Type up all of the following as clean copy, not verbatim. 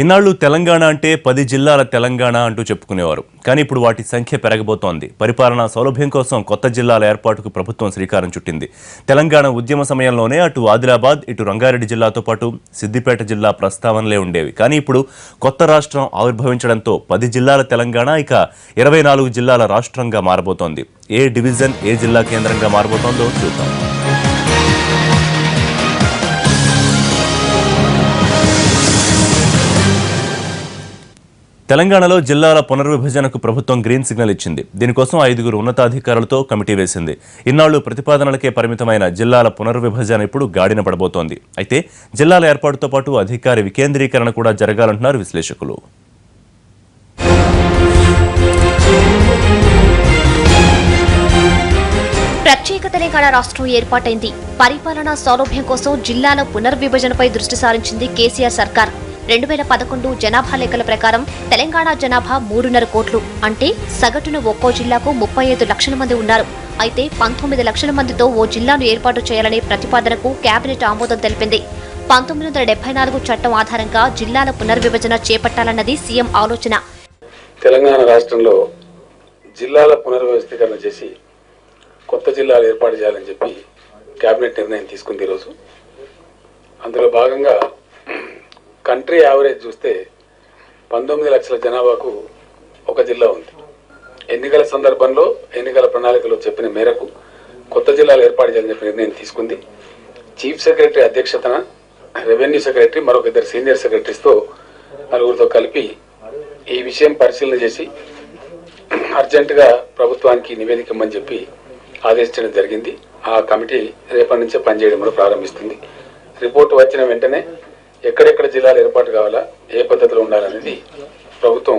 ఇన్నాళ్లు తెలంగాణ అంటే 10 జిల్లాల తెలంగాణ అంటూ చెప్పుకునేవారు. కానీ ఇప్పుడు వాటి సంఖ్య పెరగబోతోంది. పరిపాలనా సౌలభ్యం కోసం కొత్త జిల్లాల ఏర్పాటుకు ప్రభుత్వం శ్రీకారం చుట్టింది. తెలంగాణ ఉద్యమ సమయంలోనే అటు ఆదిలాబాద్, ఇటు రంగారెడ్డి జిల్లాతో పాటు సిద్దిపేట జిల్లా ప్రస్తావనలే ఉండేవి. కానీ ఇప్పుడు కొత్త రాష్ట్రం ఆవిర్భవించడంతో 10 జిల్లాల తెలంగాణ ఇక 24 జిల్లాల రాష్ట్రంగా మారబోతోంది. ఏ డివిజన్ ఏ జిల్లా కేంద్రంగా మారబోతోందో చూద్దాం. తెలంగాణలో జిల్లాల పునర్విభజనకు ప్రభుత్వం గ్రీన్ సిగ్నల్ ఇచ్చింది. దీనికోసం 5 ఉన్నతాధికారులతో కమిటీ వేసింది. ఇన్నాళ్లు ప్రతిపాదనలకే పరిమితమైన జిల్లాల పునర్విభజన ఇప్పుడు గాడిన పడబోతోంది. అయితే జిల్లాల ఏర్పాటుతో పాటు అధికార వికేంద్రీకరణ కూడా జరగాలంటున్నారు విశ్లేషకులు. ప్రత్యేక తెలంగాణ రాష్ట్రం ఏర్పాటైంది. పరిపాలనా సౌలభ్యం కోసం జిల్లాల పునర్విభజనపై దృష్టి సారించింది కేసీఆర్ సర్కార్. 2011 జనాభా లెక్కల ప్రకారం తెలంగాణ జనాభా 3.5 కోట్లు. అంటే సగటున ఒక్కో జిల్లాకు 35 లక్షల మంది ఉన్నారు. అయితే 19 లక్షల మందితో ఓ జిల్లాను ఏర్పాటు చేయాలనే ప్రతిపాదనకు కేబినెట్ ఆమోదం తెలిపింది. 1974 చట్టం ఆధారంగా జిల్లాల పునర్విభజన చేపట్టాలన్నది సీఎం ఆలోచన. తెలంగాణ రాష్ట్రంలో జిల్లాల పునర్వ్యవస్థీకరణ చేసి కొత్త జిల్లాలు ఏర్పాటు చేయాలని చెప్పి కేబినెట్ నిర్ణయం తీసుకుంది. ఈరోజు అందులో భాగంగా కంట్రీ యావరేజ్ చూస్తే 19 లక్షల జనాభాకు ఒక జిల్లా ఉంది. ఎన్నికల సందర్భంలో ఎన్నికల ప్రణాళికలో చెప్పిన మేరకు కొత్త జిల్లాలు ఏర్పాటు చేయాలని చెప్పి నిర్ణయం తీసుకుంది. చీఫ్ సెక్రటరీ అధ్యక్షతన రెవెన్యూ సెక్రటరీ మరొక 2 సీనియర్ సెక్రటరీస్తో నలుగురితో కలిపి ఈ విషయం పరిశీలన చేసి అర్జెంటుగా ప్రభుత్వానికి నివేదిక ఇమ్మని చెప్పి ఆదేశించడం జరిగింది. ఆ కమిటీ రేపటి నుంచే పనిచేయడం కూడా ప్రారంభిస్తుంది. రిపోర్ట్ వచ్చిన వెంటనే ఎక్కడెక్కడ జిల్లాలు ఏర్పాటు కావాలా, ఏ పద్ధతిలో ఉండాలనేది ప్రభుత్వం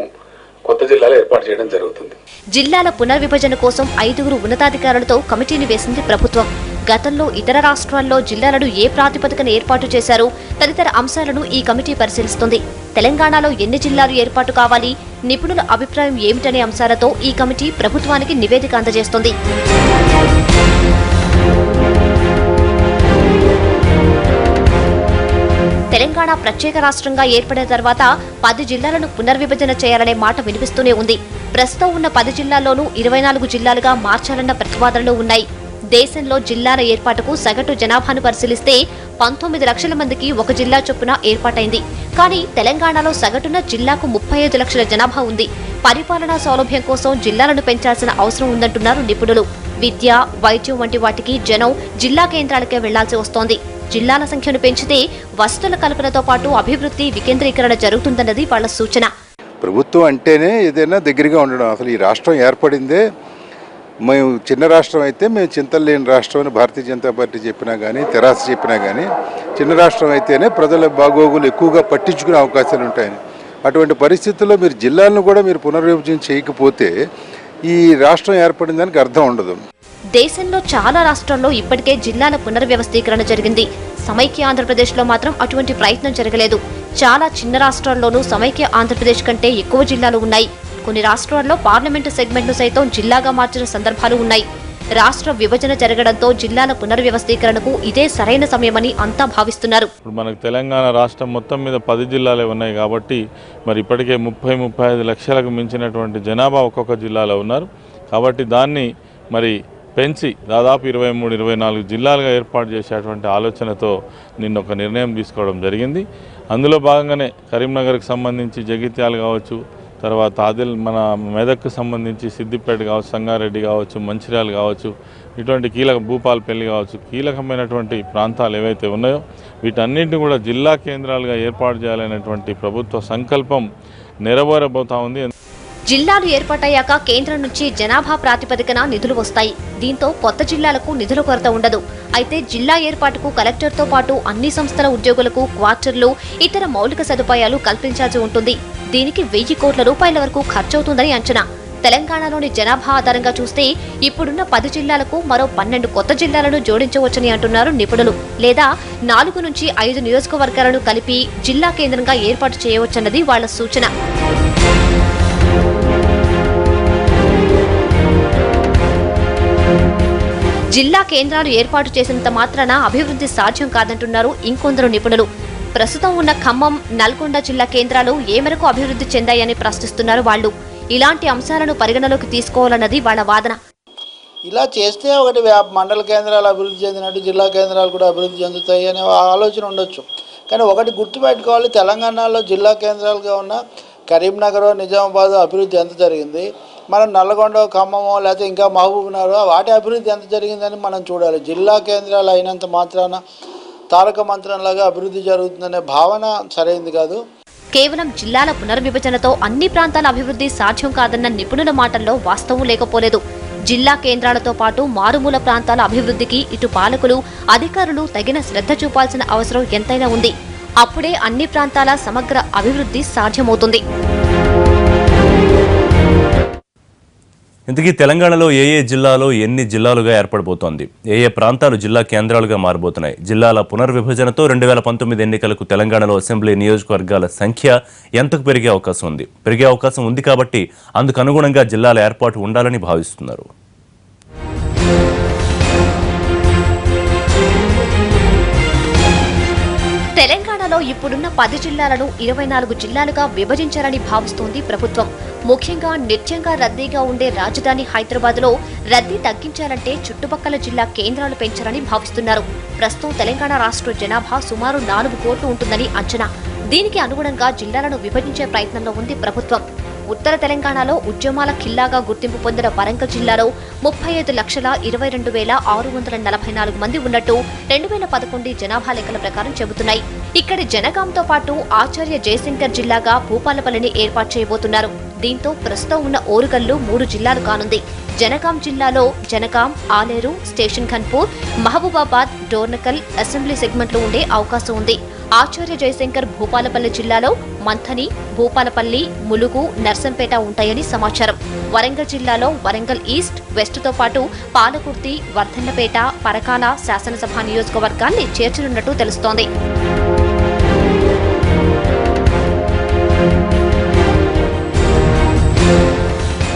కొత్త జిల్లాలు ఏర్పాటు చేయడం జరుగుతుంది. జిల్లాల పునర్విభజన కోసం 5 ఉన్నతాధికారులతో కమిటీని వేసింది ప్రభుత్వం. గతంలో ఇతర రాష్ట్రాల్లో జిల్లాలను ఏ ప్రాతిపదికన ఏర్పాటు చేశారో తదితర అంశాలను ఈ కమిటీ పరిశీలిస్తుంది. తెలంగాణలో ఎన్ని జిల్లాలు ఏర్పాటు కావాలి, నిపుణుల అభిప్రాయం ఏమిటనే అంశాలతో ఈ కమిటీ ప్రభుత్వానికి నివేదిక అందజేస్తుంది. తెలంగాణ ప్రత్యేక రాష్ట్రంగా ఏర్పడిన తర్వాత 10 జిల్లాలను పునర్విభజన చేయాలనే మాట వినిపిస్తూనే ఉంది. ప్రస్తుతం ఉన్న 10 జిల్లాల్లోనూ 24 జిల్లాలుగా మార్చాలన్న ప్రతిపాదనలు ఉన్నాయి. దేశంలో జిల్లాల ఏర్పాటుకు సగటు జనాభాను పరిశీలిస్తే 19 లక్షల మందికి ఒక జిల్లా చొప్పున ఏర్పాటైంది. కానీ తెలంగాణలో సగటున జిల్లాకు 35 లక్షల జనాభా ఉంది. పరిపాలనా సౌలభ్యం కోసం జిల్లాలను పెంచాల్సిన అవసరం ఉందంటున్నారు నిపుణులు. విద్య, వైద్యం వంటి వాటికి జనం జిల్లా కేంద్రాలకే వెళ్లాల్సి వస్తోంది. జిల్లాల సంఖ్యను పెంచితే వసతుల కల్పనతో పాటు అభివృద్ధి వికేంద్రీకరణ జరుగుతుందన్నది వాళ్ళ సూచన. ప్రభుత్వం అంటేనే ఏదైనా దగ్గరగా ఉండడం. అసలు ఈ రాష్ట్రం ఏర్పడిందే మేము చిన్న రాష్ట్రం అయితే మేము చింతలు లేని రాష్ట్రం అని భారతీయ జనతా పార్టీ చెప్పినా కానీ, తెరాస చెప్పినా కానీ, చిన్న రాష్ట్రం అయితేనే ప్రజల బాగోగులు ఎక్కువగా పట్టించుకునే అవకాశాలు ఉంటాయని. అటువంటి పరిస్థితుల్లో మీరు జిల్లాలను కూడా మీరు పునర్విభజన చేయకపోతే ఈ రాష్ట్రం ఏర్పడిందానికి అర్థం ఉండదు. దేశంలో చాలా రాష్ట్రాల్లో ఇప్పటికే జిల్లాల పునర్వ్యవస్థీకరణ జరిగింది. సమైక్య ఆంధ్రప్రదేశ్లో మాత్రం అటువంటి ప్రయత్నం జరగలేదు. చాలా చిన్న రాష్ట్రాల్లోనూ సమైక్య ఆంధ్రప్రదేశ్ కంటే ఎక్కువ జిల్లాలు ఉన్నాయి. కొన్ని రాష్ట్రాల్లో పార్లమెంటు సెగ్మెంట్ను సైతం జిల్లాగా మార్చిన సందర్భాలు ఉన్నాయి. రాష్ట్ర విభజన జరగడంతో జిల్లాల పునర్వ్యవస్థీకరణకు ఇదే సరైన సమయమని అంతా భావిస్తున్నారు. మనకు తెలంగాణ రాష్ట్రం మొత్తం మీద 10 జిల్లాలే ఉన్నాయి కాబట్టి మరి ఇప్పటికే 30-35 లక్షలకు మించినటువంటి జనాభా ఒక్కొక్క జిల్లాలో ఉన్నారు. కాబట్టి దాన్ని మరి పెంచి దాదాపు 23-24 జిల్లాలుగా ఏర్పాటు చేసేటువంటి ఆలోచనతో నిన్న ఒక నిర్ణయం తీసుకోవడం జరిగింది. అందులో భాగంగానే కరీంనగర్కి సంబంధించి జగిత్యాల కావచ్చు, తర్వాత మన మెదక్కు సంబంధించి సిద్దిపేట కావచ్చు, సంగారెడ్డి కావచ్చు, మంచిర్యాల కావచ్చు, ఇటువంటి భూపాలపల్లి కావచ్చు, కీలకమైనటువంటి ప్రాంతాలు ఏవైతే ఉన్నాయో వీటన్నింటినీ కూడా జిల్లా కేంద్రాలుగా ఏర్పాటు చేయాలనేటువంటి ప్రభుత్వ సంకల్పం నెరవేరబోతా ఉంది. జిల్లాలు ఏర్పాటయ్యాక కేంద్రం నుంచి జనాభా ప్రాతిపదికన నిధులు వస్తాయి. దీంతో కొత్త జిల్లాలకు నిధుల కొరత ఉండదు. అయితే జిల్లా ఏర్పాటుకు కలెక్టర్తో పాటు అన్ని సంస్థల ఉద్యోగులకు క్వార్టర్లు, ఇతర మౌలిక సదుపాయాలు కల్పించాల్సి ఉంటుంది. దీనికి 1000 కోట్ల రూపాయల వరకు ఖర్చవుతుందని అంచనా. తెలంగాణలోని జనాభా ఆధారంగా చూస్తే ఇప్పుడున్న 10 జిల్లాలకు మరో 12 కొత్త జిల్లాలను జోడించవచ్చని అంటున్నారు నిపుణులు. లేదా 4 నుంచి 5 నియోజకవర్గాలను కలిపి జిల్లా కేంద్రంగా ఏర్పాటు చేయవచ్చన్నది వాళ్ల సూచన. జిల్లా కేంద్రాలు ఏర్పాటు చేసినంత మాత్రాన అభివృద్ధి సాధ్యం కాదంటున్నారు ఇంకొందరు నిపుణులు. ప్రస్తుతం ఉన్న ఖమ్మం, నల్గొండ జిల్లా కేంద్రాలు ఏ మేరకు అభివృద్ధి చెందాయని ప్రశ్నిస్తున్నారు వాళ్ళు. ఇలాంటి అంశాలను పరిగణలోకి తీసుకోవాలన్నది వాళ్ళ వాదన. ఇలా చేస్తే ఒకటి మండల కేంద్రాలు అభివృద్ధి చెందినట్టు జిల్లా కేంద్రాలు కూడా అభివృద్ధి చెందుతాయి అనే ఆలోచన ఉండొచ్చు. కానీ ఒకటి గుర్తుపెట్టుకోవాలి, తెలంగాణలో జిల్లా కేంద్రాలుగా ఉన్న కరీంనగర్, నిజామాబాద్ అభివృద్ధి ఎంత జరిగింది, మనం నల్లగొండ, ఖమ్మమో లేకపోతే ఇంకా మహబూబ్నగర్ వాటి అభివృద్ధి ఎంత జరిగిందని మనం చూడాలి. జిల్లా కేంద్రాలు అయినంత మాత్రాన తారక మంత్రంలాగా అభివృద్ధి జరుగుతుందనే భావన సరైనది కాదు. కేవలం జిల్లాల పునర్విభజనతో అన్ని ప్రాంతాల అభివృద్ధి సాధ్యం కాదన్న నిపుణుల మాటల్లో వాస్తవం లేకపోలేదు. జిల్లా కేంద్రాలతో పాటు మారుమూల ప్రాంతాల అభివృద్ధికి ఇటు పాలకులు, అధికారులు తగిన శ్రద్ధ చూపాల్సిన అవసరం ఎంతైనా ఉంది. అప్పుడే అన్ని ప్రాంతాల సమగ్ర అభివృద్ధి సాధ్యమవుతుంది. ఇంతకీ తెలంగాణలో ఏ జిల్లాలో ఎన్ని జిల్లాలుగా ఏర్పడబోతోంది? ఏ ప్రాంతాలు జిల్లా కేంద్రాలుగా మారబోతున్నాయి? జిల్లాల పునర్విభజనతో 2019 ఎన్నికలకు తెలంగాణలో అసెంబ్లీ నియోజకవర్గాల సంఖ్య ఎంతకు పెరిగే అవకాశం ఉంది? పెరిగే అవకాశం ఉంది కాబట్టి అందుకు అనుగుణంగా జిల్లాల ఏర్పాటు ఉండాలని భావిస్తున్నారు. తెలంగాణలో ఇప్పుడున్న 10 జిల్లాలను 24 జిల్లాలుగా విభజించాలని భావిస్తోంది ప్రభుత్వం. ముఖ్యంగా నిత్యంగా రద్దీగా ఉండే రాజధాని హైదరాబాద్లో రద్దీ తగ్గించాలంటే చుట్టుపక్కల జిల్లా కేంద్రాలు పెంచాలని భావిస్తున్నారు. ప్రస్తుతం తెలంగాణ రాష్ట్ర జనాభా సుమారు 4 కోట్లు ఉంటుందని అంచనా. దీనికి అనుగుణంగా జిల్లాలను విభజించే ప్రయత్నంలో ఉంది ప్రభుత్వం. ఉత్తర తెలంగాణలో ఉద్యమాల ఖిల్లాగా గుర్తింపు పొందిన వరంగల్ జిల్లాలో 35,22,644 మంది ఉన్నట్టు 2011 జనాభా లెక్కల ప్రకారం చెబుతున్నాయి. ఇక్కడి జనగాంతో పాటు ఆచార్య జయశంకర్ జిల్లాగా భూపాలపల్లిని ఏర్పాటు చేయబోతున్నారు. దీంతో ప్రస్తుతం ఉన్న ఓరుగల్లు 3 జిల్లాలు కానుంది. జనగాం జిల్లాలో జనగాం, ఆలేరు, స్టేషన్ ఖన్పూర్, మహబూబాబాద్, డోర్నకల్ అసెంబ్లీ సెగ్మెంట్లు ఉండే అవకాశం ఉంది. ఆచార్య జయశంకర్ భూపాలపల్లి జిల్లాలో మంథని, భూపాలపల్లి, ములుగు, నర్సంపేట ఉంటాయని సమాచారం. వరంగల్ జిల్లాలో వరంగల్ ఈస్ట్, వెస్ట్తో పాటు పాలకుర్తి, వర్ధన్నపేట, పరకాల శాసనసభ నియోజకవర్గాన్ని చేర్చనున్నట్టు తెలుస్తోంది.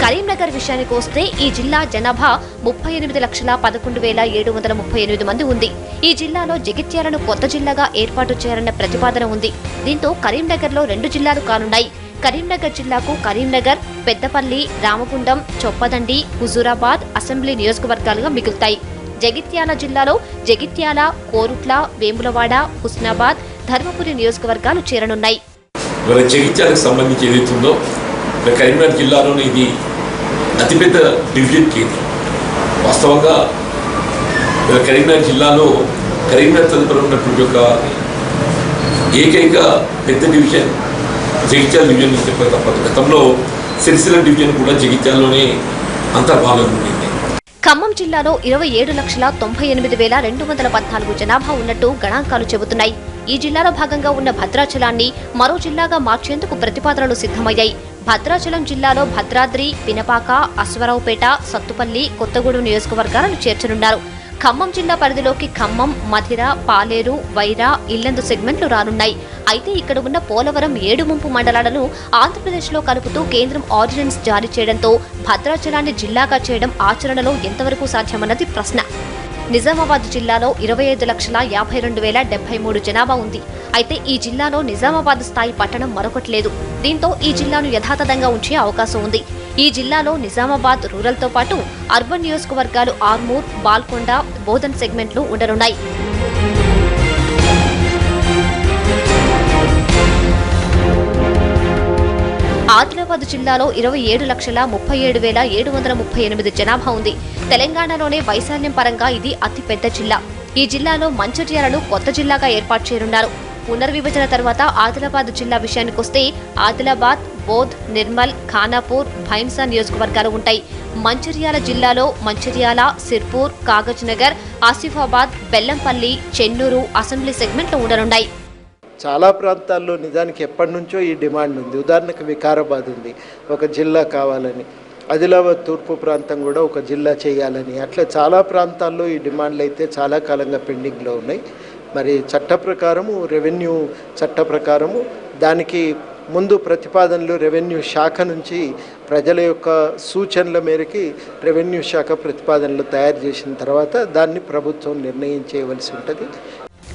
కరీంనగర్ విషయానికి వస్తే ఈ జిల్లా జనాభా 38,11,738 మంది ఉంది. ఈ జిల్లాలో జగిత్యాలను కొత్త జిల్లాగా ఏర్పాటు చేయాలన్న ప్రతిపాదన ఉంది. దీంతో కరీంనగర్లో 2 జిల్లాలు కానున్నాయి. కరీంనగర్ జిల్లాకు కరీంనగర్, పెద్దపల్లి, రామగుండం, చొప్పదండి, హుజూరాబాద్ అసెంబ్లీ నియోజకవర్గాలుగా మిగులుతాయి. జగిత్యాల జిల్లాలో జగిత్యాల, కోరుట్ల, వేములవాడ, హుస్నాబాద్, ధర్మపురి నియోజకవర్గాలు చేరనున్నాయి. జగిత్యాలకు సంబంధించి ఏదైతుందో కరీంనగర్ జిల్లాలోని ఇది అతిపెద్ద డివిజన్ కేంద్రం. వాస్తవంగా కరీంనగర్ జిల్లాలో కరీంనగర్ తదుపరి ఉన్నటువంటి ఒక ఏకైక పెద్ద డివిజన్ జగిత్యాల డివిజన్ అని చెప్పక తప్పదు. గతంలో సిరిసిల్ల డివిజన్ కూడా జగిత్యాలలోనే అంతర్భాగం ఉండింది. ఖమ్మం జిల్లాలో 27,98,214 జనాభా ఉన్నట్టు గణాంకాలు చెబుతున్నాయి. ఈ జిల్లాలో భాగంగా ఉన్న భద్రాచలాన్ని మరో జిల్లాగా మార్చేందుకు ప్రతిపాదనలు సిద్ధమయ్యాయి. భద్రాచలం జిల్లాలో భద్రాద్రి, పినపాక, అశ్వరావుపేట, సత్తుపల్లి, కొత్తగూడెం నియోజకవర్గాలను చేర్చనున్నారు. ఖమ్మం జిల్లా పరిధిలోకి ఖమ్మం, మధిర, పాలేరు, వైరా, ఇల్లందు సెగ్మెంట్లు రానున్నాయి. అయితే ఇక్కడ ఉన్న పోలవరం, ఏడుముంపు మండలాలను ఆంధ్రప్రదేశ్లో కలుపుతూ కేంద్రం ఆర్డినెన్స్ జారీ చేయడంతో భద్రాచలాన్ని జిల్లాగా చేయడం ఆచరణలో ఎంతవరకు సాధ్యమన్నది ప్రశ్న. నిజామాబాద్ జిల్లాలో 25,52,073 జనాభా ఉంది. అయితే ఈ జిల్లాలో నిజామాబాద్ స్థాయి పట్టణం మరొకటి లేదు. దీంతో ఈ జిల్లాను యథాతథంగా ఉంచే అవకాశం ఉంది. ఈ జిల్లాలో నిజామాబాద్ రూరల్తో పాటు అర్బన్ నియోజకవర్గాలు ఆర్మూర్, బాల్కొండ, బోధన్ సెగ్మెంట్లు ఉండనున్నాయి. ఆదిలాబాద్ జిల్లాలో 27,37,738 జనాభా ఉంది. తెలంగాణలోనే వైశాల్యం పరంగా ఇది అతి పెద్ద జిల్లా. ఈ జిల్లాలో మంచిర్యాలను కొత్త జిల్లాగా ఏర్పాటు చేయనున్నారు. పునర్విభజన తర్వాత ఆదిలాబాద్ జిల్లా విషయానికొస్తే ఆదిలాబాద్, బోధ్, నిర్మల్, ఖానాపూర్, భైన్సా నియోజకవర్గాలు ఉంటాయి. మంచిర్యాల జిల్లాలో మంచిర్యాల, సిర్పూర్, కాగజ్నగర్, ఆసిఫాబాద్, బెల్లంపల్లి, చెన్నూరు అసెంబ్లీ సెగ్మెంట్లు ఉండనున్నాయి. చాలా ప్రాంతాల్లో నిజానికి ఎప్పటి నుంచో ఈ డిమాండ్ ఉంది. ఉదాహరణకు వికారాబాద్ ఉంది, ఒక జిల్లా కావాలని. ఆదిలాబాద్ తూర్పు ప్రాంతం కూడా ఒక జిల్లా చేయాలని. అట్లా చాలా ప్రాంతాల్లో ఈ డిమాండ్లు అయితే చాలా కాలంగా పెండింగ్లో ఉన్నాయి. మరి చట్ట ప్రకారము, రెవెన్యూ చట్ట ప్రకారము దానికి ముందు ప్రతిపాదనలు రెవెన్యూ శాఖ నుంచి ప్రజల యొక్క సూచనల మేరకి రెవెన్యూ శాఖ ప్రతిపాదనలు తయారు చేసిన తర్వాత దాన్ని ప్రభుత్వం నిర్ణయం చేయవలసి ఉంటుంది.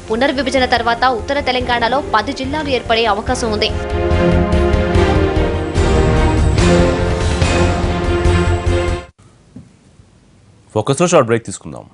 పునర్విభజన తర్వాత ఉత్తర తెలంగాణలో 10 జిల్లాలు ఏర్పడే అవకాశం ఉంది. ఫోకస్లో షార్ట్ బ్రేక్ తీసుకుందాం.